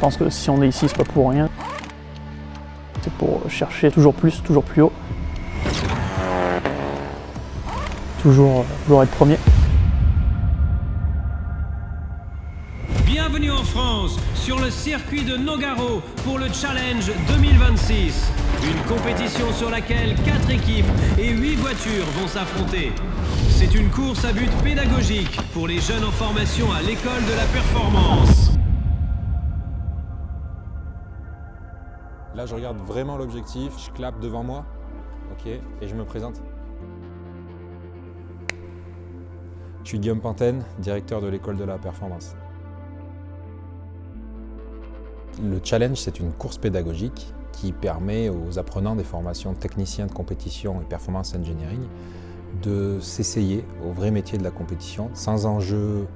pense que si on est ici, c'est pas pour rien. C'est pour chercher toujours plus, toujours plus haut. Toujours être premier. Bienvenue en France, sur le circuit de Nogaro pour le Challenge 2026. Une compétition sur laquelle 4 équipes et 8 voitures vont s'affronter. C'est une course à but pédagogique pour les jeunes en formation à l'école de la performance. Là, je regarde vraiment l'objectif, je clappe devant moi, ok, et je me présente. Je suis Guillaume Pantène, directeur de l'école de la performance. Le challenge, c'est une course pédagogique qui permet aux apprenants des formations techniciens de compétition et performance engineering de s'essayer au vrai métier de la compétition, sans enjeu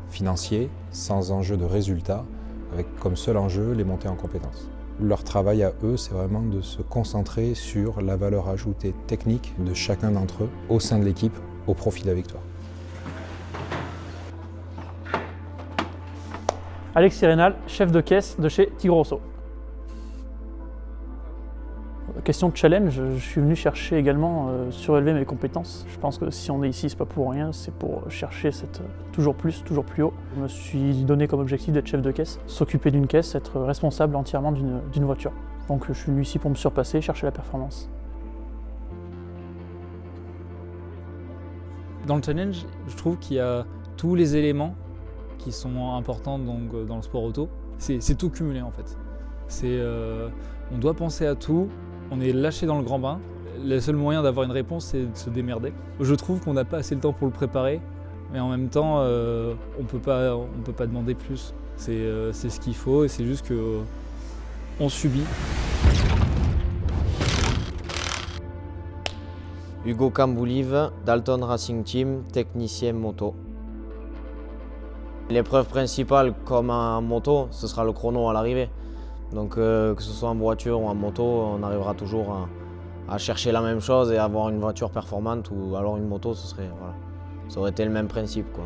financier, sans enjeu de résultat, avec comme seul enjeu les montées en compétences. Leur travail à eux, c'est vraiment de se concentrer sur la valeur ajoutée technique de chacun d'entre eux au sein de l'équipe au profit de la victoire. Alexis Rénal, chef de caisse de chez Tigre Rosso. Question de challenge, je suis venu chercher également surélever mes compétences. Je pense que si on est ici, c'est pas pour rien, c'est pour chercher cette toujours plus, toujours plus haut. Je me suis donné comme objectif d'être chef de caisse, s'occuper d'une caisse, être responsable entièrement d'une voiture. Donc je suis venu ici pour me surpasser, chercher la performance. Dans le challenge, je trouve qu'il y a tous les éléments qui sont importants donc, dans le sport auto. C'est tout cumulé en fait. On doit penser à tout, on est lâché dans le grand bain. Le seul moyen d'avoir une réponse, c'est de se démerder. Je trouve qu'on n'a pas assez le temps pour le préparer, mais en même temps, on peut pas demander plus. C'est ce qu'il faut et c'est juste qu'on subit. Hugo Camboulive, Dalton Racing Team, technicien moto. L'épreuve principale, comme en moto, ce sera le chrono à l'arrivée. Donc que ce soit en voiture ou en moto, on arrivera toujours à chercher la même chose et avoir une voiture performante ou alors une moto, ça aurait été le même principe, quoi.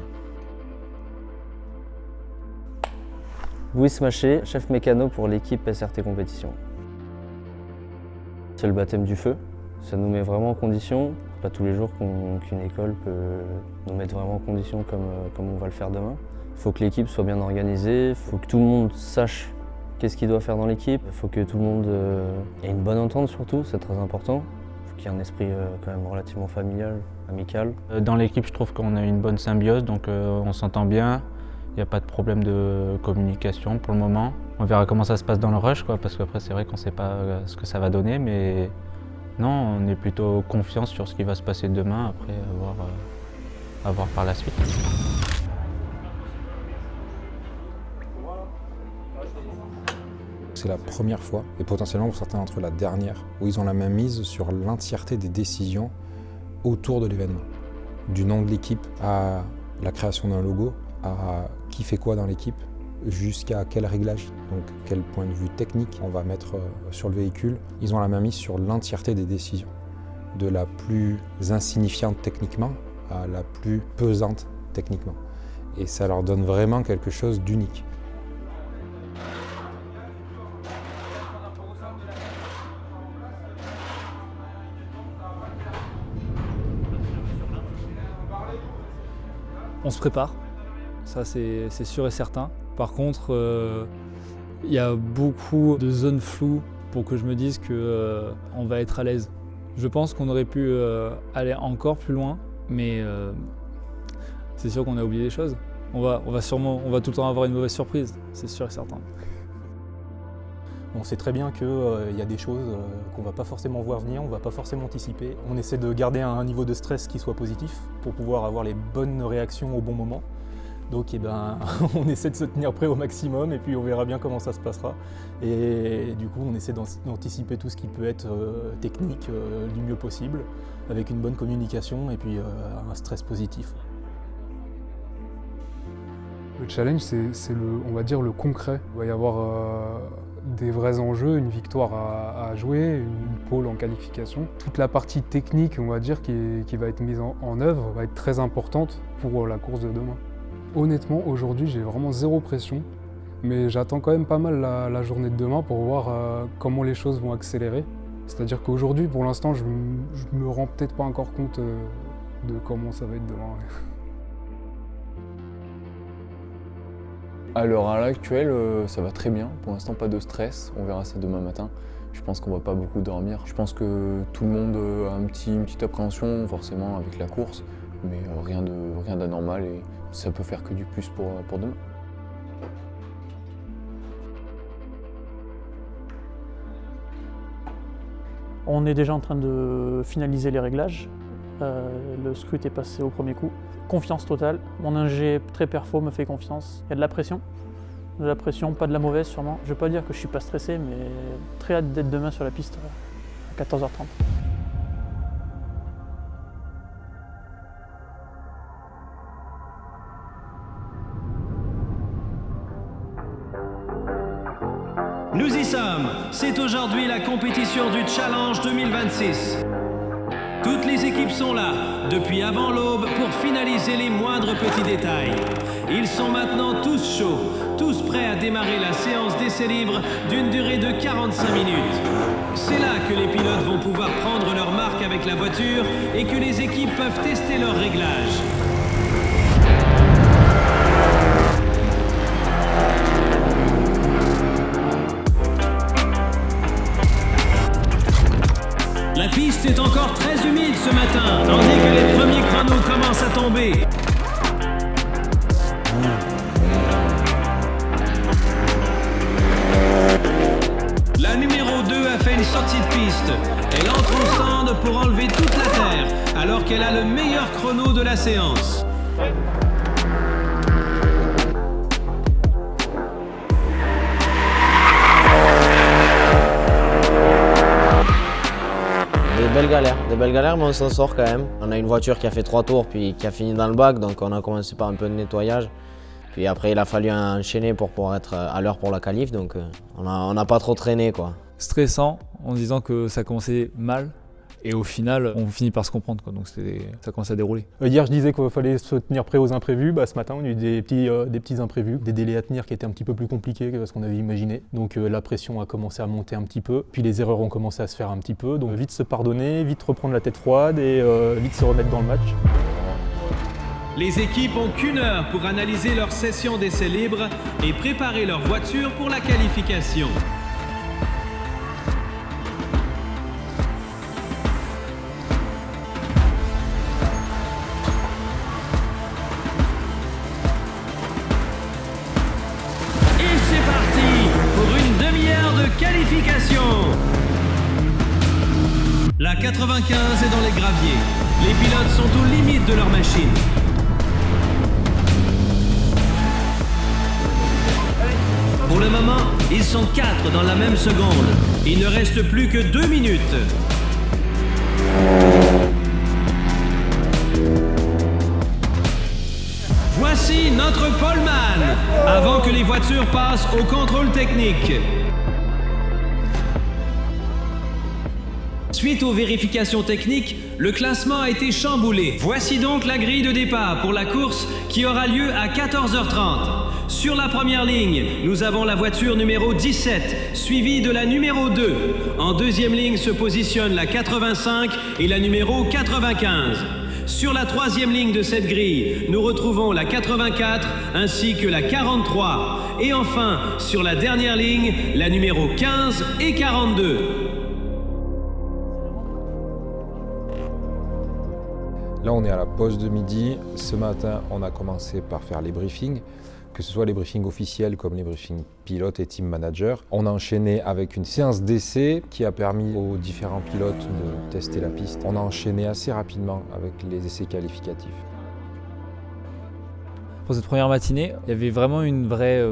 Louis Maché, chef mécano pour l'équipe SRT Compétition. C'est le baptême du feu, ça nous met vraiment en condition. Pas tous les jours qu'une école peut nous mettre vraiment en condition comme on va le faire demain. Il faut que l'équipe soit bien organisée, il faut que tout le monde sache qu'est-ce qu'il doit faire dans l'équipe, il faut que tout le monde ait une bonne entente surtout, c'est très important. Il faut qu'il y ait un esprit quand même relativement familial, amical. Dans l'équipe, je trouve qu'on a une bonne symbiose, donc on s'entend bien, il n'y a pas de problème de communication pour le moment. On verra comment ça se passe dans le rush, parce qu'après c'est vrai qu'on ne sait pas ce que ça va donner, mais non, on est plutôt confiant sur ce qui va se passer demain, après à voir par la suite. C'est la première fois, et potentiellement pour certains d'entre eux la dernière, où ils ont la main mise sur l'entièreté des décisions autour de l'événement. Du nom de l'équipe à la création d'un logo, à qui fait quoi dans l'équipe, jusqu'à quel réglage, donc quel point de vue technique on va mettre sur le véhicule. Ils ont la main mise sur l'entièreté des décisions, de la plus insignifiante techniquement à la plus pesante techniquement. Et ça leur donne vraiment quelque chose d'unique. On se prépare, ça c'est sûr et certain. Par contre, il y a beaucoup de zones floues pour que je me dise qu'on va être à l'aise. Je pense qu'on aurait pu aller encore plus loin, mais c'est sûr qu'on a oublié des choses. On va tout le temps avoir une mauvaise surprise, c'est sûr et certain. On sait très bien qu'il y a des choses qu'on ne va pas forcément voir venir, on ne va pas forcément anticiper. On essaie de garder un niveau de stress qui soit positif pour pouvoir avoir les bonnes réactions au bon moment. Donc on essaie de se tenir prêt au maximum et puis on verra bien comment ça se passera. Et du coup on essaie d'anticiper tout ce qui peut être technique du mieux possible, avec une bonne communication et puis un stress positif. Le challenge, c'est on va dire le concret. Il va y avoir des vrais enjeux, une victoire à jouer, une pole en qualification. Toute la partie technique, on va dire, qui va être mise en œuvre, va être très importante pour la course de demain. Honnêtement, aujourd'hui, j'ai vraiment zéro pression. Mais j'attends quand même pas mal la journée de demain pour voir comment les choses vont accélérer. C'est-à-dire qu'aujourd'hui, pour l'instant, je me rends peut-être pas encore compte de comment ça va être demain. À l'heure actuelle, ça va très bien. Pour l'instant, pas de stress. On verra ça demain matin. Je pense qu'on va pas beaucoup dormir. Je pense que tout le monde a une petite appréhension, forcément, avec la course. Mais rien d'anormal et ça peut faire que du plus pour demain. On est déjà en train de finaliser les réglages. Le scrut est passé au premier coup. Confiance totale. Mon ingé très perfo me fait confiance. Il y a de la pression. Pas de la mauvaise sûrement. Je ne veux pas dire que je suis pas stressé, mais très hâte d'être demain sur la piste à 14h30. Nous y sommes. C'est aujourd'hui la compétition du Challenge 2026. Toutes les équipes sont là, depuis avant l'aube, pour finaliser les moindres petits détails. Ils sont maintenant tous chauds, tous prêts à démarrer la séance d'essai libre d'une durée de 45 minutes. C'est là que les pilotes vont pouvoir prendre leur marque avec la voiture et que les équipes peuvent tester leurs réglages. La piste est encore très humide ce matin, tandis que les premiers chronos commencent à tomber. La numéro 2 a fait une sortie de piste. Elle entre au stand pour enlever toute la terre, alors qu'elle a le meilleur chrono de la séance. Des belles galères, mais on s'en sort quand même. On a une voiture qui a fait 3 tours puis qui a fini dans le bac, donc on a commencé par un peu de nettoyage. Puis après, il a fallu enchaîner pour pouvoir être à l'heure pour la qualif, donc on n'a pas trop traîné, quoi. Stressant en disant que ça commençait mal. Et au final, on finit par se comprendre, quoi. Donc ça commence à dérouler. Hier, je disais qu'il fallait se tenir prêt aux imprévus. Ce matin, on a eu des petits imprévus, des délais à tenir qui étaient un petit peu plus compliqués que ce qu'on avait imaginé. Donc la pression a commencé à monter un petit peu. Puis les erreurs ont commencé à se faire un petit peu. Donc vite se pardonner, vite reprendre la tête froide et vite se remettre dans le match. Les équipes ont qu'1 heure pour analyser leur session d'essai libre et préparer leur voiture pour la qualification. Qualification. La 95 est dans les graviers. Les pilotes sont aux limites de leur machine. Pour le moment, ils sont 4 dans la même seconde. Il ne reste plus que 2 minutes. Voici notre poleman, avant que les voitures passent au contrôle technique. Suite aux vérifications techniques, le classement a été chamboulé. Voici donc la grille de départ pour la course qui aura lieu à 14h30. Sur la première ligne, nous avons la voiture numéro 17, suivie de la numéro 2. En deuxième ligne se positionne la 85 et la numéro 95. Sur la troisième ligne de cette grille, nous retrouvons la 84 ainsi que la 43. Et enfin, sur la dernière ligne, la numéro 15 et 42. Là, on est à la pause de midi. Ce matin, on a commencé par faire les briefings, que ce soit les briefings officiels comme les briefings pilotes et team manager. On a enchaîné avec une séance d'essai qui a permis aux différents pilotes de tester la piste. On a enchaîné assez rapidement avec les essais qualificatifs. Pour cette première matinée, il y avait vraiment une vraie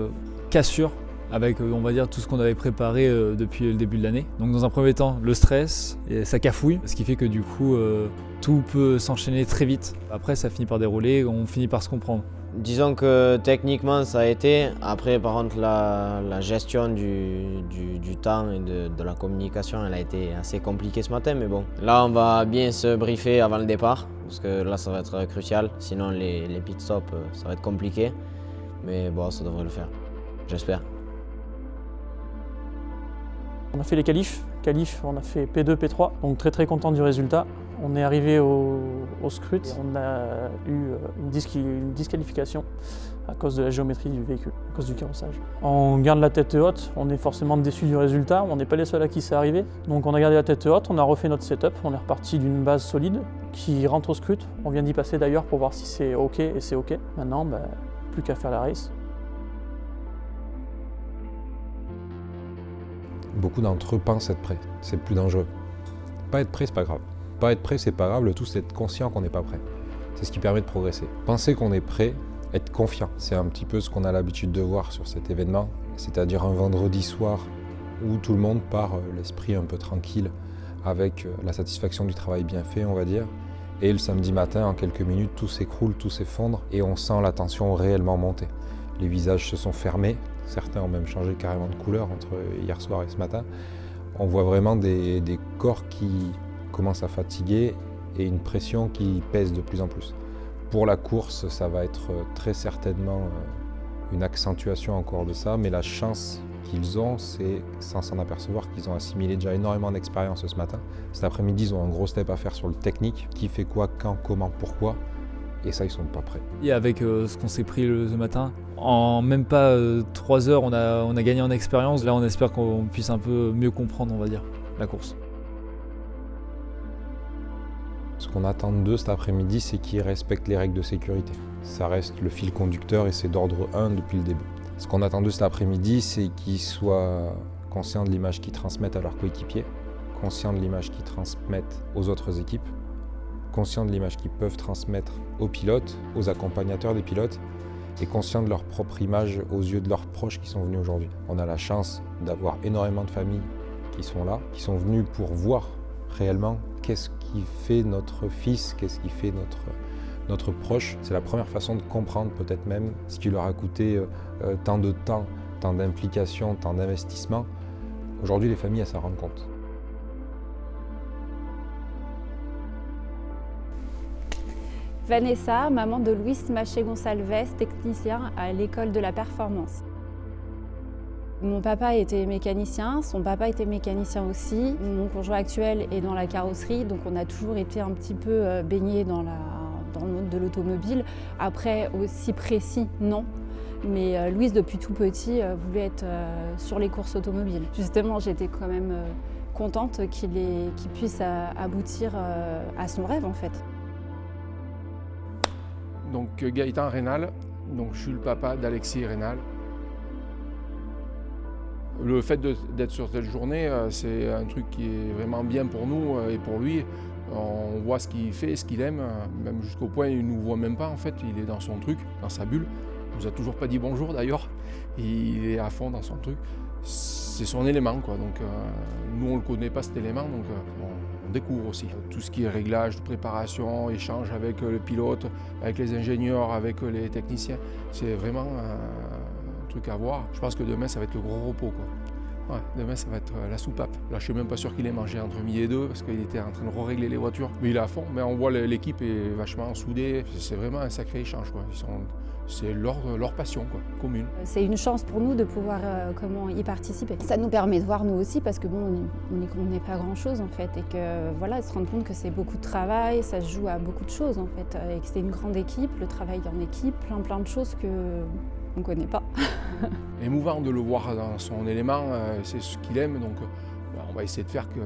cassure avec, on va dire, tout ce qu'on avait préparé depuis le début de l'année. Donc dans un premier temps, le stress, et ça cafouille, ce qui fait que du coup, tout peut s'enchaîner très vite. Après, ça finit par dérouler, on finit par se comprendre. Disons que techniquement, ça a été. Après, par contre, la gestion du temps et de la communication, elle a été assez compliquée ce matin. Mais bon, là, on va bien se briefer avant le départ, parce que là, ça va être crucial. Sinon, les pit stops, ça va être compliqué. Mais bon, ça devrait le faire. j'espère. On a fait les qualifs, on a fait P2, P3, donc très content du résultat. On est arrivé au scrut, on a eu une disqualification à cause de la géométrie du véhicule, à cause du carrossage. On garde la tête haute, on est forcément déçu du résultat, on n'est pas les seuls à qui c'est arrivé. Donc on a gardé la tête haute, on a refait notre setup, on est reparti d'une base solide qui rentre au scrut. On vient d'y passer d'ailleurs pour voir si c'est OK et c'est OK. Maintenant, plus qu'à faire la race. Beaucoup d'entre eux pensent être prêts, c'est le plus dangereux. Pas être prêt, c'est pas grave. Pas être prêt, c'est pas grave, le tout c'est être conscient qu'on n'est pas prêt. C'est ce qui permet de progresser. Penser qu'on est prêt, être confiant, c'est un petit peu ce qu'on a l'habitude de voir sur cet événement, c'est-à-dire un vendredi soir où tout le monde part l'esprit un peu tranquille, avec la satisfaction du travail bien fait, on va dire. Et le samedi matin, en quelques minutes, tout s'écroule, tout s'effondre et on sent la tension réellement monter. Les visages se sont fermés, certains ont même changé carrément de couleur entre hier soir et ce matin. On voit vraiment des corps qui commencent à fatiguer et une pression qui pèse de plus en plus. Pour la course, ça va être très certainement une accentuation encore de ça, mais la chance qu'ils ont, c'est, sans s'en apercevoir, qu'ils ont assimilé déjà énormément d'expérience ce matin. Cet après-midi, ils ont un gros step à faire sur le technique, qui fait quoi, quand, comment, pourquoi, et ça, ils sont pas prêts. Et avec ce qu'on s'est pris ce matin, en même pas 3 heures, on a gagné en expérience. Là, on espère qu'on puisse un peu mieux comprendre, on va dire, la course. Ce qu'on attend d'eux cet après-midi, c'est qu'ils respectent les règles de sécurité. Ça reste le fil conducteur et c'est d'ordre 1 depuis le début. Ce qu'on attend d'eux cet après-midi, c'est qu'ils soient conscients de l'image qu'ils transmettent à leurs coéquipiers, conscients de l'image qu'ils transmettent aux autres équipes, conscients de l'image qu'ils peuvent transmettre aux pilotes, aux accompagnateurs des pilotes, et conscients de leur propre image aux yeux de leurs proches qui sont venus aujourd'hui. On a la chance d'avoir énormément de familles qui sont là, qui sont venues pour voir réellement qu'est-ce qui fait notre fils, qu'est-ce qui fait notre proche. C'est la première façon de comprendre peut-être même ce qui leur a coûté tant de temps, tant d'implication, tant d'investissement. Aujourd'hui, les familles, elles s'en rendent compte. Vanessa, maman de Luis Maché-Gonçalves, technicien à l'école de la performance. Mon papa était mécanicien, son papa était mécanicien aussi. Mon conjoint actuel est dans la carrosserie, donc on a toujours été un petit peu baignés dans le monde de l'automobile. Après, aussi précis, non. Mais Louise, depuis tout petit, voulait être sur les courses automobiles. Justement, j'étais quand même contente qu'il puisse aboutir à son rêve, en fait. Donc Gaëtan Rénal, donc je suis le papa d'Alexis Rénal. Le fait d'être sur cette journée, c'est un truc qui est vraiment bien pour nous et pour lui. On voit ce qu'il fait, ce qu'il aime, même jusqu'au point où il ne nous voit même pas en fait. Il est dans son truc, dans sa bulle. Il nous a toujours pas dit bonjour d'ailleurs. Il est à fond dans son truc. C'est son élément quoi. Donc nous on le connaît pas cet élément, donc on découvre aussi. Tout ce qui est réglage, préparation, échange avec le pilote, avec les ingénieurs, avec les techniciens. C'est vraiment un truc à voir. Je pense que demain ça va être le gros repos quoi. Ouais, demain ça va être la soupape. Là je suis même pas sûr qu'il ait mangé entre midi et 2 parce qu'il était en train de régler les voitures. Mais il est à fond, mais on voit l'équipe est vachement soudée. C'est vraiment un sacré échange quoi. C'est leur passion quoi, commune. C'est une chance pour nous de pouvoir y participer. Ça nous permet de voir nous aussi parce que bon, on n'est pas grand chose en fait et que voilà, se rendre compte que c'est beaucoup de travail, ça se joue à beaucoup de choses en fait et que c'est une grande équipe, le travail en équipe, plein de choses que on ne connaît pas. Émouvant de le voir dans son élément, c'est ce qu'il aime donc on va essayer de faire qu'il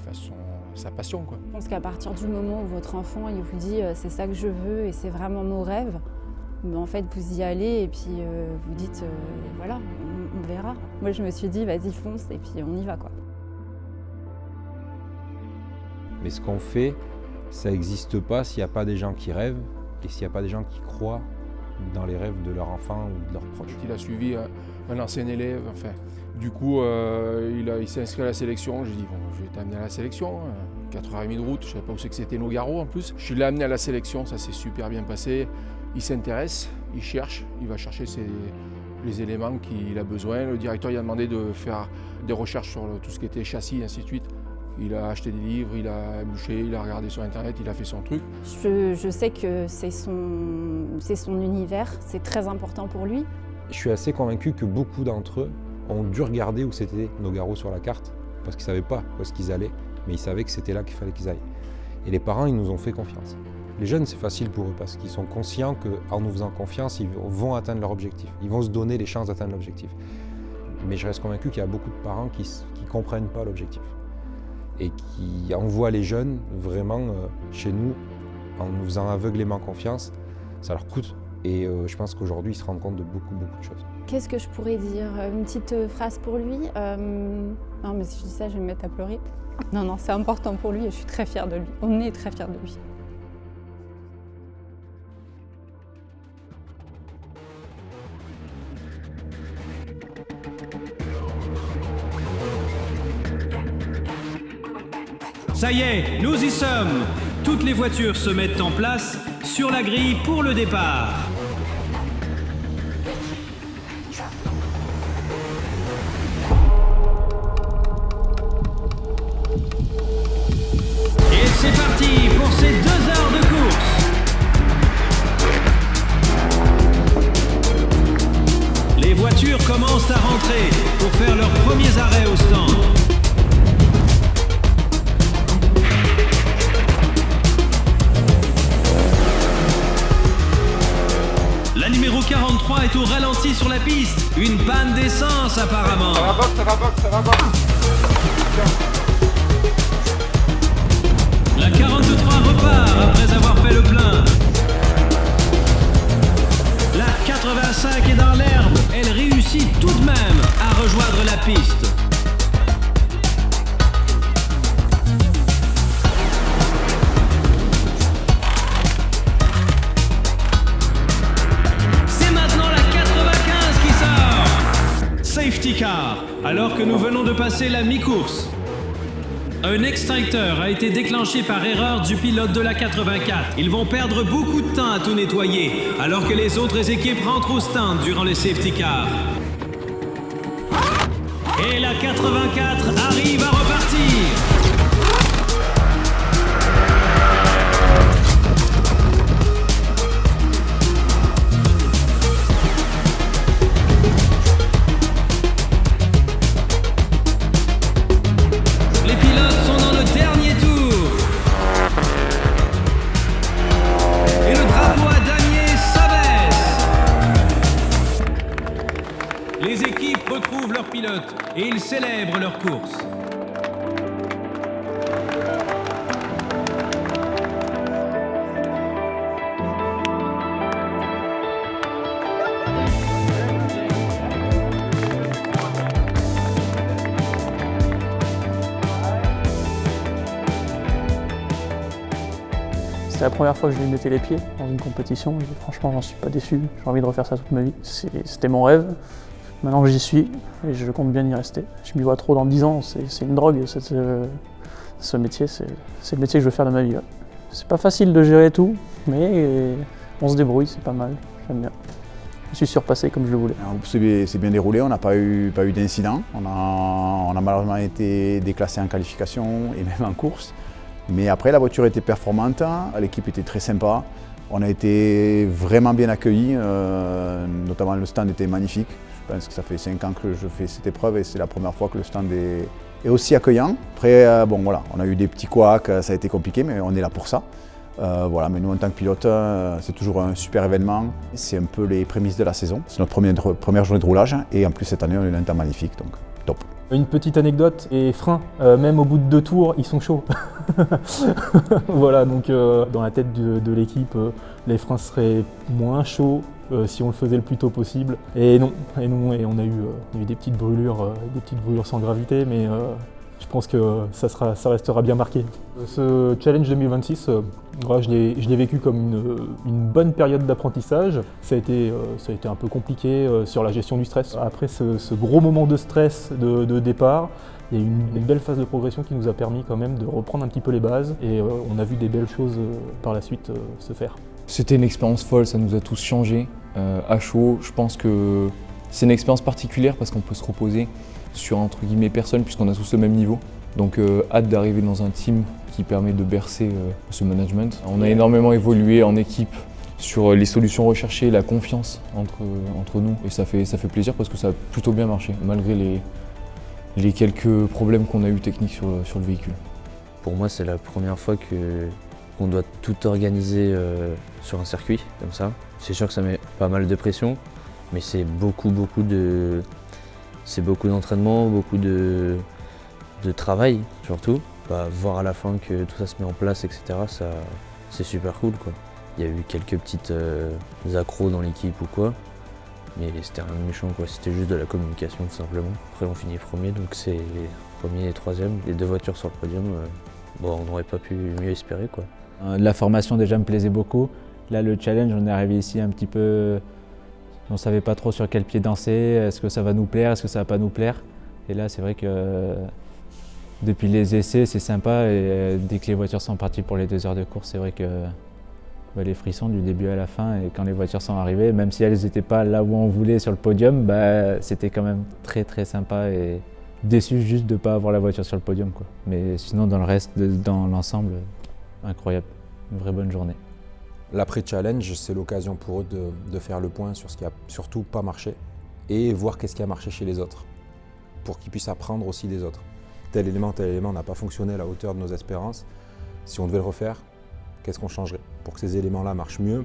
fasse sa passion quoi. Je pense qu'à partir du moment où votre enfant il vous dit c'est ça que je veux et c'est vraiment mon rêve. Mais en fait, vous y allez et puis vous dites, voilà, on verra. Moi, je me suis dit, vas-y, fonce et puis on y va, quoi. Mais ce qu'on fait, ça n'existe pas s'il n'y a pas des gens qui rêvent et s'il n'y a pas des gens qui croient dans les rêves de leur enfant ou de leurs proches. Il a suivi un ancien élève, enfin, du coup, il s'est inscrit à la sélection. J'ai dit, bon, je vais t'amener à la sélection. 4h30 de route, je ne savais pas où c'est que c'était Nogaro en plus. Je l'ai amené à la sélection, ça s'est super bien passé. Il s'intéresse, il cherche, il va chercher les éléments qu'il a besoin. Le directeur il a demandé de faire des recherches sur tout ce qui était châssis et ainsi de suite. Il a acheté des livres, il a bouché, il a regardé sur internet, il a fait son truc. Je sais que c'est son univers, c'est très important pour lui. Je suis assez convaincu que beaucoup d'entre eux ont dû regarder où c'était Nogaro sur la carte, parce qu'ils ne savaient pas où est-ce qu'ils allaient, mais ils savaient que c'était là qu'il fallait qu'ils aillent. Et les parents, ils nous ont fait confiance. Les jeunes, c'est facile pour eux, parce qu'ils sont conscients qu'en nous faisant confiance, ils vont atteindre leur objectif. Ils vont se donner les chances d'atteindre l'objectif. Mais je reste convaincu qu'il y a beaucoup de parents qui ne comprennent pas l'objectif. Et qui envoient les jeunes vraiment chez nous, en nous faisant aveuglément confiance. Ça leur coûte. Et je pense qu'aujourd'hui, ils se rendent compte de beaucoup de choses. Qu'est-ce que je pourrais dire? Une petite phrase pour lui? Non, mais si je dis ça, je vais me mettre à pleurer. Non, c'est important pour lui et je suis très fière de lui. On est très fiers de lui. Ça y est, nous y sommes. Toutes les voitures se mettent en place sur la grille pour le départ. Et c'est parti pour ces 2 heures de course. Les voitures commencent à rentrer pour faire leurs premiers arrêts au stand. La numéro 43 est au ralenti sur la piste. Une panne d'essence apparemment. Ça va box. La 43 repart après avoir fait le plein. La 85 est dans l'herbe. Elle réussit tout de même à rejoindre la piste. Safety car, alors que nous venons de passer la mi-course. Un extincteur a été déclenché par erreur du pilote de la 84. Ils vont perdre beaucoup de temps à tout nettoyer, alors que les autres équipes rentrent au stand durant les safety cars. Et la 84 arrive à repartir. Et ils célèbrent leur course. C'était la première fois que je lui mettais les pieds dans une compétition. Et franchement, j'en suis pas déçu. J'ai envie de refaire ça toute ma vie. C'était mon rêve. Maintenant j'y suis et je compte bien y rester. Je m'y vois trop dans 10 ans, c'est une drogue, ce métier, c'est le métier que je veux faire de ma vie. Ouais. C'est pas facile de gérer tout, mais on se débrouille, c'est pas mal, j'aime bien. Je suis surpassé comme je le voulais. C'est bien déroulé, on n'a pas eu d'incident. On a malheureusement été déclassé en qualification et même en course. Mais après la voiture était performante, l'équipe était très sympa. On a été vraiment bien accueillis, notamment le stand était magnifique. Je pense que ça fait 5 ans que je fais cette épreuve et c'est la première fois que le stand est aussi accueillant. Après, voilà, on a eu des petits couacs, ça a été compliqué, mais on est là pour ça. Voilà, mais nous, en tant que pilote, c'est toujours un super événement. C'est un peu les prémices de la saison. C'est notre première journée de roulage et en plus, cette année, on a eu un temps magnifique, donc top. Une petite anecdote, les freins, même au bout de 2 tours, ils sont chauds. Voilà, donc dans la tête de l'équipe, les freins seraient moins chauds si on le faisait le plus tôt possible. Et non, et on a eu des petites brûlures sans gravité, mais je pense que ça restera bien marqué. Ce challenge 2026, je l'ai vécu comme une bonne période d'apprentissage. Ça a été un peu compliqué sur la gestion du stress. Après ce gros moment de stress de départ, il y a eu une belle phase de progression qui nous a permis quand même de reprendre un petit peu les bases et on a vu des belles choses par la suite se faire. C'était une expérience folle, ça nous a tous changé. À chaud, je pense que c'est une expérience particulière parce qu'on peut se reposer sur entre guillemets personne puisqu'on a tous le même niveau. Donc hâte d'arriver dans un team qui permet de bercer ce management. On a énormément évolué en équipe sur les solutions recherchées, la confiance entre nous. Et ça fait plaisir parce que ça a plutôt bien marché, malgré les quelques problèmes qu'on a eu techniques sur le véhicule. Pour moi, c'est la première fois qu'on doit tout organiser sur un circuit comme ça. C'est sûr que ça met pas mal de pression, mais c'est beaucoup d'entraînement, beaucoup de travail surtout. Voir à la fin que tout ça se met en place, etc., c'est super cool, quoi. Il y a eu quelques petites accros dans l'équipe ou quoi, mais c'était rien de méchant, quoi. C'était juste de la communication tout simplement. Après on finit premier, donc c'est premier et troisième. Les 2 voitures sur le podium, on n'aurait pas pu mieux espérer, quoi. La formation déjà me plaisait beaucoup. Là le challenge, on est arrivé ici un petit peu, on ne savait pas trop sur quel pied danser, est-ce que ça va nous plaire, est-ce que ça va pas nous plaire. Et là c'est vrai que depuis les essais c'est sympa et dès que les voitures sont parties pour les 2 heures de course, c'est vrai que les frissons du début à la fin, et quand les voitures sont arrivées, même si elles n'étaient pas là où on voulait sur le podium, c'était quand même très très sympa et déçu juste de ne pas avoir la voiture sur le podium, quoi. Mais sinon dans le reste, dans l'ensemble, incroyable, une vraie bonne journée. L'après-challenge, c'est l'occasion pour eux de faire le point sur ce qui a surtout pas marché et voir qu'est-ce qui a marché chez les autres, pour qu'ils puissent apprendre aussi des autres. Tel élément n'a pas fonctionné à la hauteur de nos espérances. Si on devait le refaire, qu'est-ce qu'on changerait pour que ces éléments-là marchent mieux,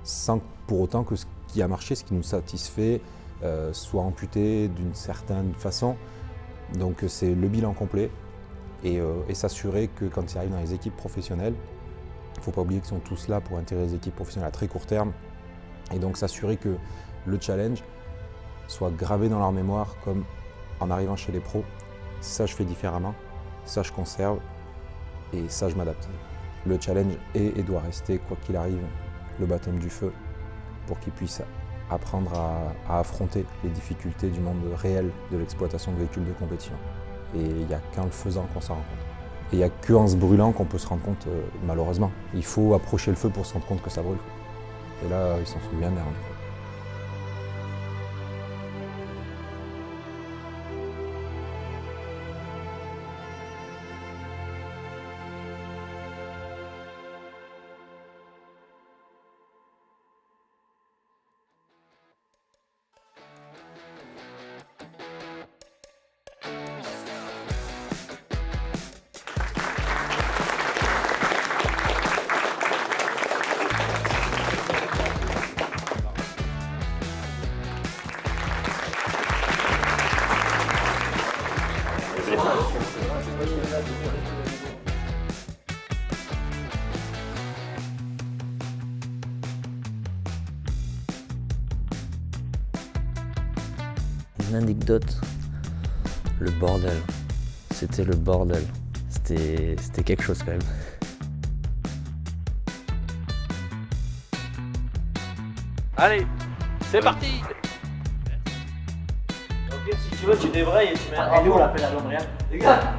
sans pour autant que ce qui a marché, ce qui nous satisfait, soit amputé d'une certaine façon. Donc c'est le bilan complet et s'assurer que quand ils arrivent dans les équipes professionnelles, il ne faut pas oublier qu'ils sont tous là pour intégrer les équipes professionnelles à très court terme, et donc s'assurer que le challenge soit gravé dans leur mémoire comme en arrivant chez les pros. Ça je fais différemment, ça je conserve et ça je m'adapte. Le challenge est et doit rester, quoi qu'il arrive, le baptême du feu pour qu'ils puissent apprendre à affronter les difficultés du monde réel de l'exploitation de véhicules de compétition. Et il n'y a qu'en le faisant qu'on s'en rend compte. Et il n'y a qu'en se brûlant qu'on peut se rendre compte, malheureusement. Il faut approcher le feu pour se rendre compte que ça brûle. Et là, ils s'en souviennent bien. Une anecdote, le bordel. C'était le bordel. C'était quelque chose quand même. Allez, c'est parti. Ok, si tu veux, tu débrayes et tu mets un. Elle est où la pelle à l'ombre, regarde. Les gars.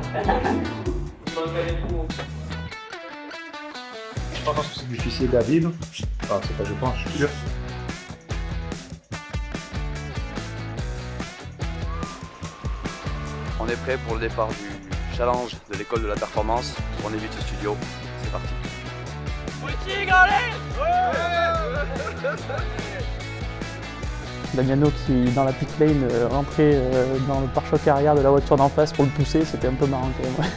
Je pense que c'est difficile à vivre. Enfin, c'est pas je pense, je suis sûr. On est prêt pour le départ du challenge de l'école de la performance. On évite ce studio. C'est parti. Damiano qui, dans la pit lane, rentrait dans le pare-choc arrière de la voiture d'en face pour le pousser, c'était un peu marrant quand même.